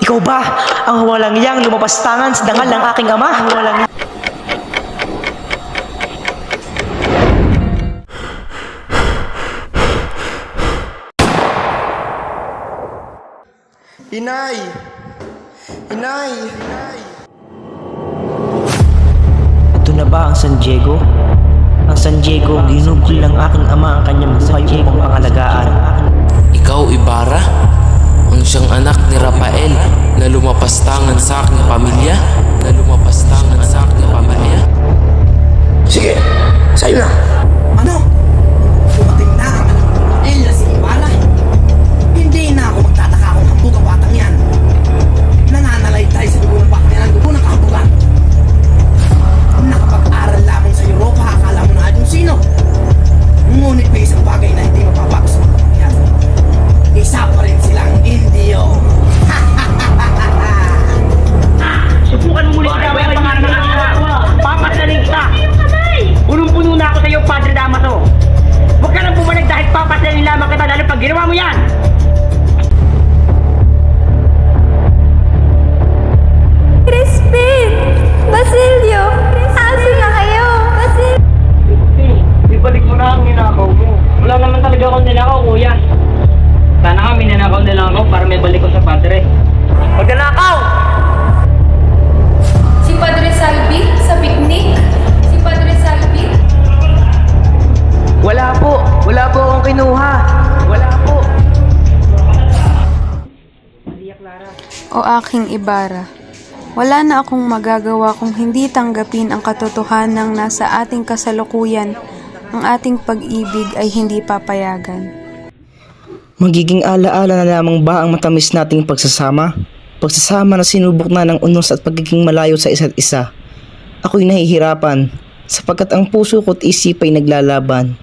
Ikaw ba ang walang yang lumapastangan sa dangal ng aking ama? Ang walang Inay! Inay! Inay! Ito na ba ang San Diego? Ang San Diego, ginugol ng aking ama ang kanyang buhay upang pangalagaan. Ikaw, Ibarra? Ang siyang anak ni Rafael na lumapastangan sa aking pamilya? Na lumapastangan sa aking pamilya? Sige! Sa'yo na! Ano? Dumating na ang anak ko na si Ibarra. Hindi na ako magtataka kung hambog ang batang yan. Nananalay tayo sa dugo ng bakya ng dugo ng kahambugan. Nakapag-aral lamang sa Europa, akala mo na yung sino. Ngunit may isang bagay na hindi mapapago sa mga yan. Isa pa rin silang Indio. Subukan mo ulit gawin ang pangalan ng asawa. Papasaling kita. Punong-puno na ako sa iyo, Padre Damaso. Huwag ka nang bumalik dahil papasaling lamang kita lalo pag ginawa mo yan. Crispin! Basilio! Asan na kayo? Ibalik mo na ang ninakaw mo. Wala naman talaga akong ninakaw, kuya. Sana nga may ninakaw na lang ako para may balik ko sa padre. Huwag ninakaw! Si Padre Salvi sa picnic? Si Padre Salvi? Wala po akong kinuha. Wala po. O aking Ibarra, wala na akong magagawa kung hindi tanggapin ang katotohanang nasa ating kasalukuyan, ang ating pag-ibig ay hindi papayagan. Magiging alaala na lamang ba ang matamis nating pagsasama? Pagsasama na sinubok na ng unos at pagiging malayo sa isa't isa. Ako'y nahihirapan sapagkat ang puso ko't isip ay naglalaban.